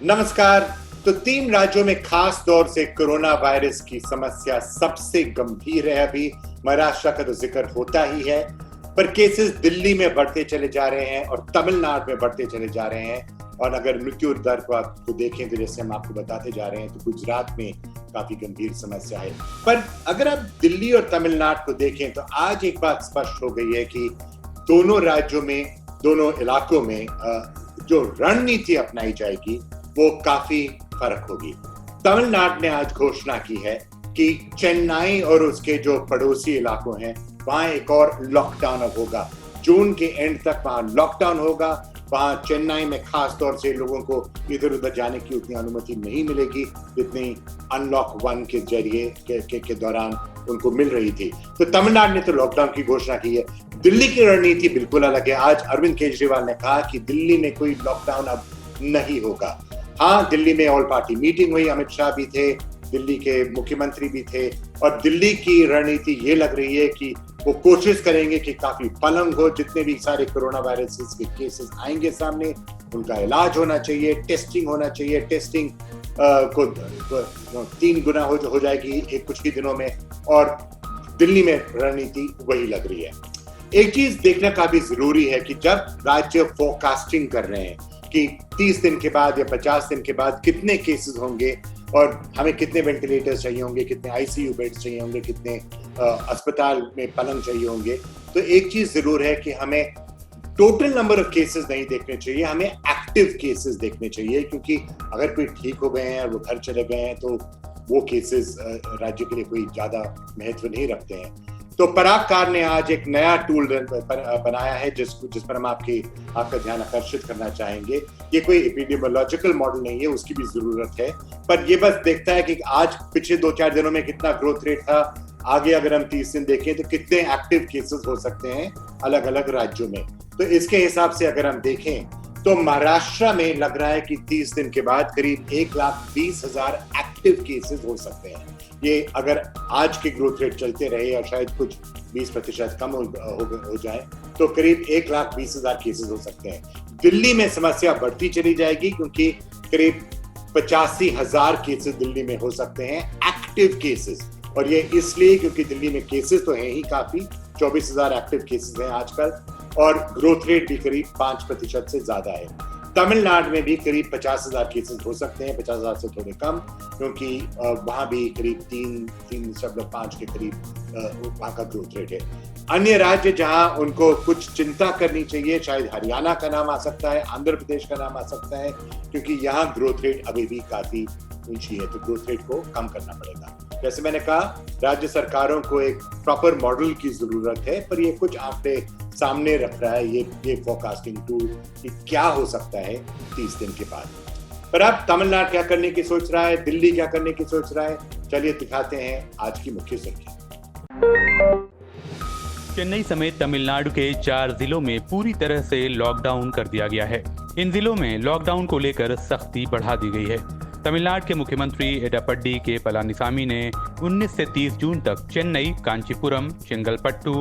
नमस्कार। तो 3 राज्यों में खास तौर से कोरोना वायरस की समस्या सबसे गंभीर है। अभी महाराष्ट्र का तो जिक्र होता ही है, पर केसेस दिल्ली में बढ़ते चले जा रहे हैं और तमिलनाडु में बढ़ते चले जा रहे हैं। और अगर मृत्यु दर को आपको देखें तो जैसे हम आपको बताते जा रहे हैं तो गुजरात में काफी गंभीर समस्या है। पर अगर आप दिल्ली और तमिलनाडु को देखें तो आज एक बात स्पष्ट हो गई है कि दोनों राज्यों में, दोनों इलाकों में जो रणनीति अपनाई जाएगी वो काफी फर्क होगी। तमिलनाडु ने आज घोषणा की है कि चेन्नई और उसके जो पड़ोसी इलाकों हैं वहां एक और लॉकडाउन होगा। जून के एंड तक वहां लॉकडाउन होगा। वहां चेन्नई में खास तौर से लोगों को इधर उधर जाने की उतनी अनुमति नहीं मिलेगी जितनी अनलॉक 1 के जरिए के दौरान उनको मिल रही थी। तो तमिलनाडु ने तो लॉकडाउन की घोषणा की है। दिल्ली की रणनीति बिल्कुल अलग है। आज अरविंद केजरीवाल ने कहा कि दिल्ली में कोई लॉकडाउन अब नहीं होगा। हाँ, दिल्ली में ऑल पार्टी मीटिंग हुई, अमित शाह भी थे, दिल्ली के मुख्यमंत्री भी थे और दिल्ली की रणनीति ये लग रही है कि वो कोशिश करेंगे कि काफी पलंग हो। जितने भी सारे कोरोना वायरस के केसेस आएंगे सामने, उनका इलाज होना चाहिए, टेस्टिंग होना चाहिए। टेस्टिंग को 3 गुना हो जाएगी कुछ ही दिनों में। और दिल्ली में रणनीति वही लग रही है। एक चीज देखना काफी जरूरी है कि जब राज्य फोरकास्टिंग कर रहे हैं कि 30 दिन के बाद या 50 दिन के बाद कितने केसेस होंगे और हमें कितने वेंटिलेटर्स चाहिए होंगे, कितने आईसीयू बेड्स चाहिए होंगे, कितने अस्पताल में पलंग चाहिए होंगे, तो एक चीज जरूर है कि हमें टोटल नंबर ऑफ केसेस नहीं देखने चाहिए, हमें एक्टिव केसेस देखने चाहिए। क्योंकि अगर कोई ठीक हो गए हैं और वो घर चले गए हैं तो वो केसेस राज्य के लिए कोई ज्यादा महत्व नहीं रखते हैं। तो पराग कार ने आज एक नया टूल बनाया है जिस पर हम आपका ध्यान आकर्षित करना चाहेंगे। ये कोई एपिडेमियोलॉजिकल मॉडल नहीं है, उसकी भी जरूरत है, पर ये बस देखता है कि आज पिछले 2-4 दिनों में कितना ग्रोथ रेट था, आगे अगर हम 30 दिन देखें तो कितने एक्टिव केसेस हो सकते हैं अलग अलग राज्यों में। तो इसके हिसाब से अगर हम देखें तो महाराष्ट्र में लग रहा है कि 30 दिन के बाद करीब 1,20,000 एक्टिव केसेस हो सकते हैं। ये अगर आज के ग्रोथ रेट चलते रहे और शायद कुछ 20% कम हो जाए तो करीब 1,20,000 केसेस हो सकते हैं। दिल्ली में समस्या बढ़ती चली जाएगी क्योंकि करीब 85,000 केसेस दिल्ली में हो सकते हैं, एक्टिव केसेस। और ये इसलिए क्योंकि दिल्ली में केसेस तो हैं ही काफी, 24,000 एक्टिव केसेस हैं आजकल और ग्रोथ रेट भी करीब 5% से ज्यादा है। तमिलनाडु में भी करीब 50,000 केसेस हो सकते हैं, 50,000 से थोड़े कम, क्योंकि वहां भी करीब 3.5 के करीब वहां का ग्रोथ रेट है। अन्य राज्य जहां उनको कुछ चिंता करनी चाहिए, शायद हरियाणा का नाम आ सकता है, आंध्र प्रदेश का नाम आ सकता है, क्योंकि यहाँ ग्रोथ रेट अभी भी काफी ऊंची है, तो ग्रोथ रेट को कम करना पड़ेगा। जैसे मैंने कहा, राज्य सरकारों को एक प्रॉपर मॉडल की जरूरत है, पर ये कुछ आंकड़े सामने रख रहा है ये फोरकास्टिंग टूल कि क्या हो सकता है 30 दिन के बाद। पर अब तमिलनाडु क्या करने की सोच रहा है, दिल्ली क्या करने की सोच रहा है, चलिए दिखाते हैं आज की मुख्य सुर्खी। चेन्नई समेत तमिलनाडु के 4 जिलों में पूरी तरह से लॉकडाउन कर दिया गया है। इन जिलों में लॉकडाउन को लेकर सख्ती बढ़ा दी गई है। तमिलनाडु के मुख्यमंत्री एडापड्डी के पलानीसामी ने 19 से 30 जून तक चेन्नई, कांचीपुरम, चेंगलपट्टू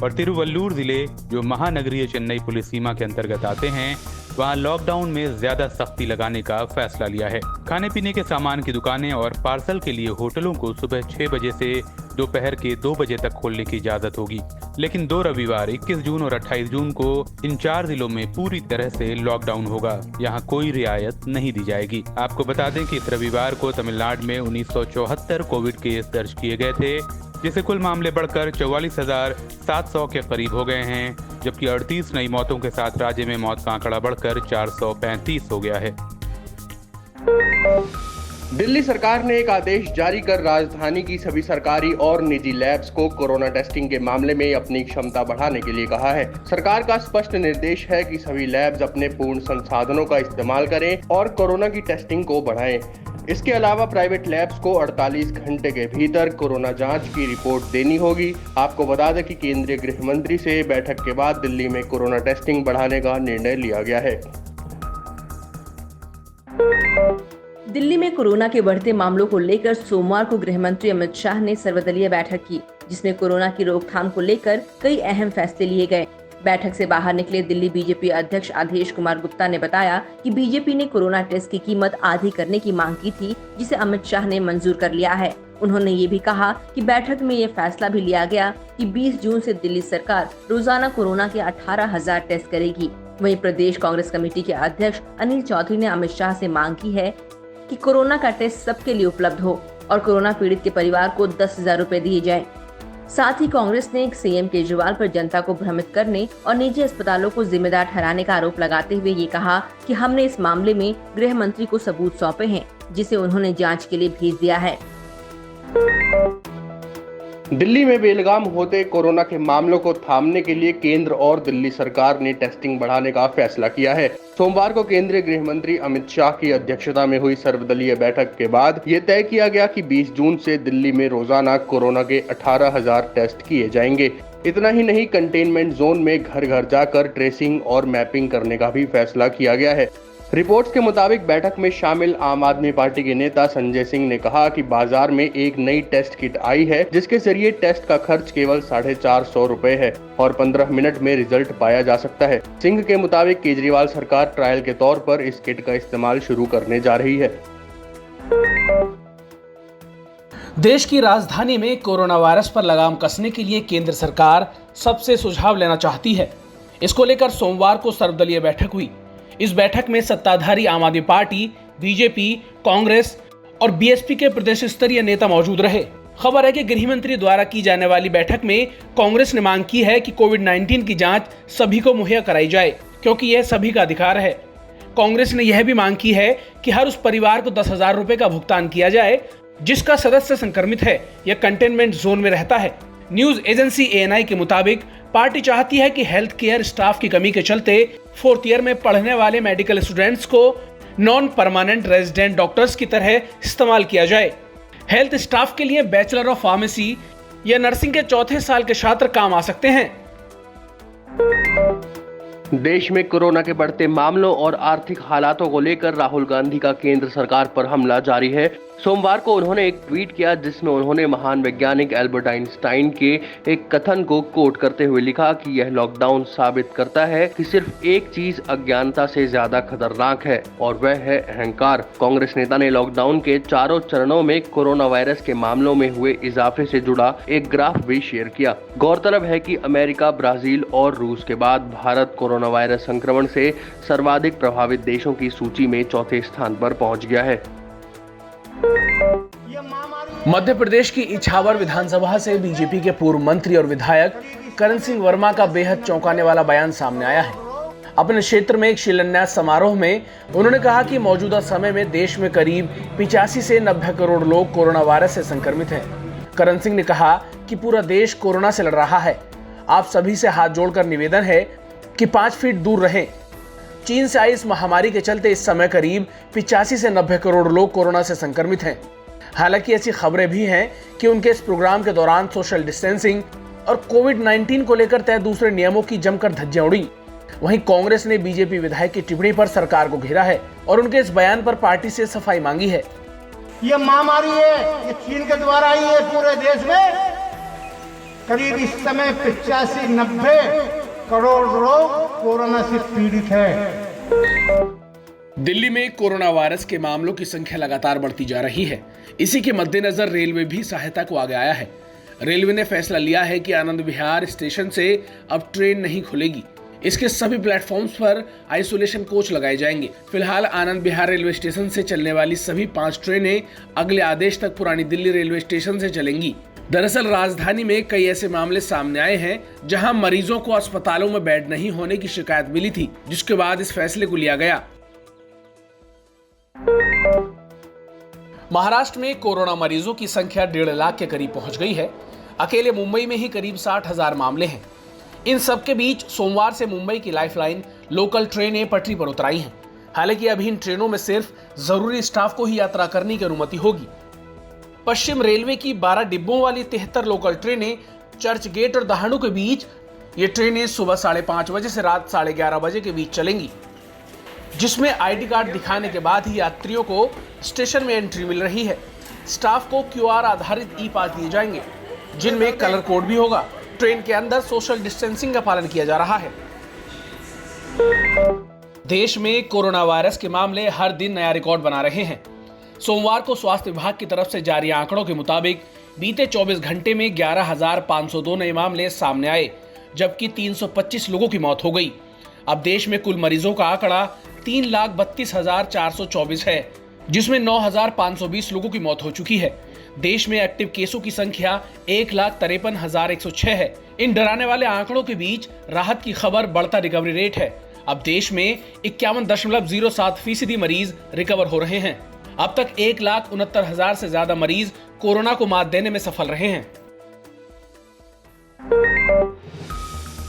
और तिरुवल्लूर जिले, जो महानगरीय चेन्नई पुलिस सीमा के अंतर्गत आते हैं, वहां लॉकडाउन में ज्यादा सख्ती लगाने का फैसला लिया है। खाने पीने के सामान की दुकानें और पार्सल के लिए होटलों को सुबह 6 बजे से दोपहर के 2 बजे तक खोलने की इजाजत होगी। लेकिन 2 रविवार 21 जून और 28 जून को इन 4 जिलों में पूरी तरह से लॉकडाउन होगा। यहाँ कोई रियायत नहीं दी जाएगी। आपको बता दें कि इस रविवार को तमिलनाडु में 1974 कोविड केस दर्ज किए गए थे, जिससे कुल मामले बढ़कर 44,700 के करीब हो गए हैं, जबकि 38 नई मौतों के साथ राज्य में मौत का आंकड़ा बढ़कर 435 हो गया है। दिल्ली सरकार ने एक आदेश जारी कर राजधानी की सभी सरकारी और निजी लैब्स को कोरोना टेस्टिंग के मामले में अपनी क्षमता बढ़ाने के लिए कहा है। सरकार का स्पष्ट निर्देश है कि सभी लैब्स अपने पूर्ण संसाधनों का इस्तेमाल करें और कोरोना की टेस्टिंग को बढ़ाएं। इसके अलावा प्राइवेट लैब्स को 48 घंटे के भीतर कोरोना जांच की रिपोर्ट देनी होगी। आपको बता दें कि केंद्रीय गृह मंत्री से बैठक के बाद दिल्ली में कोरोना टेस्टिंग बढ़ाने का निर्णय लिया गया है। दिल्ली में कोरोना के बढ़ते मामलों को लेकर सोमवार को गृह मंत्री अमित शाह ने सर्वदलीय बैठक की, जिसमें कोरोना की रोकथाम को लेकर कई अहम फैसले लिए गए। बैठक से बाहर निकले दिल्ली बीजेपी अध्यक्ष आदेश कुमार गुप्ता ने बताया कि बीजेपी ने कोरोना टेस्ट की कीमत आधी करने की मांग की थी, जिसे अमित शाह ने मंजूर कर लिया है। उन्होंने ये भी कहा कि बैठक में ये फैसला भी लिया गया कि 20 जून से दिल्ली सरकार रोजाना कोरोना के 18,000 टेस्ट करेगी। वहीं प्रदेश कांग्रेस कमेटी के अध्यक्ष अनिल चौधरी ने अमित शाह से मांग की है कि कोरोना का टेस्ट सबके लिए उपलब्ध हो और कोरोना पीड़ित के परिवार को 10,000 रुपए दिए जाएं। साथ ही कांग्रेस ने सीएम केजरीवाल पर जनता को भ्रमित करने और निजी अस्पतालों को जिम्मेदार ठहराने का आरोप लगाते हुए ये कहा कि हमने इस मामले में गृह मंत्री को सबूत सौंपे हैं, जिसे उन्होंने जांच के लिए भेज दिया है। दिल्ली में बेलगाम होते कोरोना के मामलों को थामने के लिए केंद्र और दिल्ली सरकार ने टेस्टिंग बढ़ाने का फैसला किया है। सोमवार को केंद्रीय गृह मंत्री अमित शाह की अध्यक्षता में हुई सर्वदलीय बैठक के बाद ये तय किया गया कि 20 जून से दिल्ली में रोजाना कोरोना के 18,000 टेस्ट किए जाएंगे। इतना ही नहीं, कंटेनमेंट जोन में घर घर जाकर ट्रेसिंग और मैपिंग करने का भी फैसला किया गया है। रिपोर्ट्स के मुताबिक बैठक में शामिल आम आदमी पार्टी के नेता संजय सिंह ने कहा कि बाजार में एक नई टेस्ट किट आई है, जिसके जरिए टेस्ट का खर्च केवल 450 रुपए है और 15 मिनट में रिजल्ट पाया जा सकता है। सिंह के मुताबिक केजरीवाल सरकार ट्रायल के तौर पर इस किट का इस्तेमाल शुरू करने जा रही है। देश की राजधानी में कोरोना वायरस पर लगाम कसने के लिए केंद्र सरकार सबसे सुझाव लेना चाहती है। इसको लेकर सोमवार को सर्वदलीय बैठक हुई। इस बैठक में सत्ताधारी आम आदमी पार्टी, बीजेपी, कांग्रेस और बीएसपी के प्रदेश स्तरीय नेता मौजूद रहे। खबर है कि गृह मंत्री द्वारा की जाने वाली बैठक में कांग्रेस ने मांग की है कि कोविड-19 की जांच सभी को मुहैया कराई जाए, क्योंकि यह सभी का अधिकार है। कांग्रेस ने यह भी मांग की है कि हर उस परिवार को 10,000 रुपए का भुगतान किया जाए जिसका सदस्य संक्रमित है या कंटेनमेंट जोन में रहता है। न्यूज एजेंसी एएनआई के मुताबिक पार्टी चाहती है कि हेल्थ केयर स्टाफ की कमी के चलते 4th ईयर में पढ़ने वाले मेडिकल स्टूडेंट्स को नॉन परमानेंट रेजिडेंट डॉक्टर्स की तरह इस्तेमाल किया जाए। हेल्थ स्टाफ के लिए बैचलर ऑफ फार्मेसी या नर्सिंग के 4थे साल के छात्र काम आ सकते हैं। देश में कोरोना के बढ़ते मामलों और आर्थिक हालातों को लेकर राहुल गांधी का केंद्र सरकार पर हमला जारी है। सोमवार को उन्होंने एक ट्वीट किया जिसमें उन्होंने महान वैज्ञानिक एल्बर्ट आइंस्टाइन के एक कथन को कोट करते हुए लिखा कि यह लॉकडाउन साबित करता है कि सिर्फ एक चीज अज्ञानता से ज्यादा खतरनाक है और वह है अहंकार। कांग्रेस नेता ने लॉकडाउन के चारों चरणों में कोरोना वायरस के मामलों में हुए इजाफे से जुड़ा एक ग्राफ भी शेयर किया। गौरतलब है कि अमेरिका, ब्राजील और रूस के बाद भारत कोरोना वायरस संक्रमण से सर्वाधिक प्रभावित देशों की सूची में 4थे स्थान पर पहुंच गया है। मध्य प्रदेश की इछावर विधानसभा से बीजेपी के पूर्व मंत्री और विधायक करण सिंह वर्मा का बेहद चौंकाने वाला बयान सामने आया है। अपने क्षेत्र में एक शिलान्यास समारोह में उन्होंने कहा कि मौजूदा समय में देश में करीब 85 से 90 करोड़ लोग कोरोना वायरस से संक्रमित हैं। करण सिंह ने कहा कि पूरा देश कोरोना से लड़ रहा है। आप सभी से हाथ जोड़कर निवेदन है कि 5 फीट दूर रहें। चीन से आई इस महामारी के चलते इस समय करीब 85 से 90 करोड़ लोग कोरोना से संक्रमित हैं। हालांकि ऐसी खबरें भी हैं कि उनके इस प्रोग्राम के दौरान सोशल डिस्टेंसिंग और कोविड-19 को लेकर तय दूसरे नियमों की जमकर धज्जियां उड़ी। वहीं कांग्रेस ने बीजेपी विधायक की टिप्पणी पर सरकार को घेरा है और उनके इस बयान पर पार्टी से सफाई मांगी है। ये महामारी है, ये चीन के द्वारा आई है। पूरे देश में करीब इस समय 85-90 करोड़ लोग कोरोना से पीड़ित है। दिल्ली में कोरोना वायरस के मामलों की संख्या लगातार बढ़ती जा रही है। इसी के मद्देनजर रेलवे भी सहायता को आगे आया है। रेलवे ने फैसला लिया है कि आनंद विहार स्टेशन से अब ट्रेन नहीं खुलेगी। इसके सभी प्लेटफॉर्म्स पर आइसोलेशन कोच लगाए जाएंगे। फिलहाल आनंद विहार रेलवे स्टेशन से चलने वाली सभी 5 ट्रेनें अगले आदेश तक पुरानी दिल्ली रेलवे स्टेशन से चलेंगी। दरअसल राजधानी में कई ऐसे मामले सामने आए हैं जहां मरीजों को अस्पतालों में बेड नहीं होने की शिकायत मिली थी, जिसके बाद इस फैसले को लिया गया। महाराष्ट्र में कोरोना मरीजों की संख्या 1.5 लाख के करीब पहुंच गई है। अकेले मुंबई में ही करीब 60,000 मामले हैं। इन सब के बीच सोमवार से मुंबई की लाइफलाइन लोकल ट्रेनें पटरी पर उतर आई हैं। हालांकि अभी इन ट्रेनों में सिर्फ जरूरी स्टाफ को ही यात्रा करने की अनुमति होगी। पश्चिम रेलवे की 12 डिब्बों वाली 73 लोकल ट्रेनें चर्च गेट और दहाड़ू के बीच ये ट्रेनें सुबह 5:30 बजे से रात 11:30 बजे के बीच चलेंगी, जिसमें आईडी कार्ड दिखाने के बाद ही यात्रियों को स्टेशन में एंट्री मिल रही है। स्टाफ को क्यूआर आधारित ई पास दिए जाएंगे, जिनमें कलर कोड भी होगा। ट्रेन के अंदर सोशल डिस्टेंसिंग का पालन किया जा रहा है। देश में कोरोना वायरस के मामले हर दिन नया रिकॉर्ड बना रहे हैं। सोमवार को स्वास्थ्य विभाग की तरफ से जारी आंकड़ों के मुताबिक बीते 24 घंटे में 11,502 नए मामले सामने आए, जबकि 325 लोगों की मौत हो गई। अब देश में कुल मरीजों का आंकड़ा 3,32,424 है, जिसमें 9,520 लोगों की मौत हो चुकी है। देश में एक्टिव केसों की संख्या 1,53,106 है। इन डराने वाले आंकड़ों के बीच राहत की खबर बढ़ता रिकवरी रेट है। अब देश में 51.07% मरीज रिकवर हो रहे हैं। अब तक 1,69,000 से ज्यादा मरीज कोरोना को मात देने में सफल रहे हैं।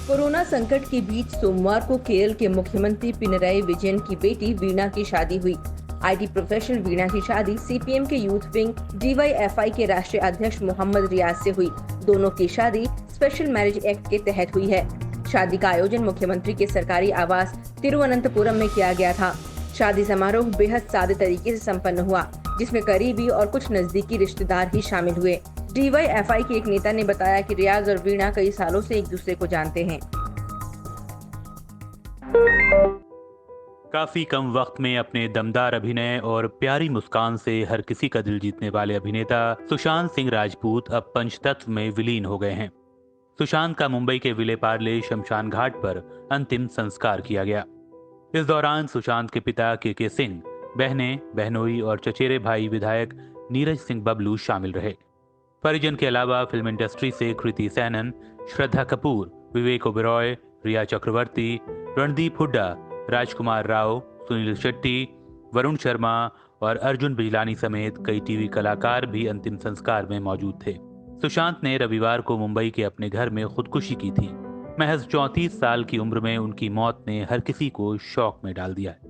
कोरोना संकट के बीच सोमवार को केरल के मुख्यमंत्री पिनराई विजयन की बेटी वीणा की शादी हुई। आईटी प्रोफेशनल वीणा की शादी सीपीएम के यूथ विंग DYFI के राष्ट्रीय अध्यक्ष मोहम्मद रियाज से हुई। दोनों की शादी स्पेशल मैरिज एक्ट के तहत हुई है। शादी का आयोजन मुख्यमंत्री के सरकारी आवास तिरुवनंतपुरम में किया गया था। शादी समारोह बेहद सादे तरीके से संपन्न हुआ, जिसमें करीबी और कुछ नजदीकी रिश्तेदार ही शामिल हुए। DYFI के एक नेता ने बताया कि रियाज और वीणा कई सालों से एक दूसरे को जानते हैं। काफी कम वक्त में अपने दमदार अभिनय और प्यारी मुस्कान से हर किसी का दिल जीतने वाले अभिनेता सुशांत सिंह राजपूत अब पंचतत्व में विलीन हो गए हैं। सुशांत का मुंबई के विले पार्ले शमशान घाट पर अंतिम संस्कार किया गया। इस दौरान सुशांत के पिता के सिंह, बहनें, बहनोई और चचेरे भाई विधायक नीरज सिंह बबलू शामिल रहे। परिजन के अलावा फिल्म इंडस्ट्री से कृति सैनन, श्रद्धा कपूर, विवेक ओबेरॉय, रिया चक्रवर्ती, रणदीप हुड्डा, राजकुमार राव, सुनील शेट्टी, वरुण शर्मा और अर्जुन बिजलानी समेत कई टीवी कलाकार भी अंतिम संस्कार में मौजूद थे। सुशांत ने रविवार को मुंबई के अपने घर में खुदकुशी की थी। महज 34 साल की उम्र में उनकी मौत ने हर किसी को शौक में डाल दिया है।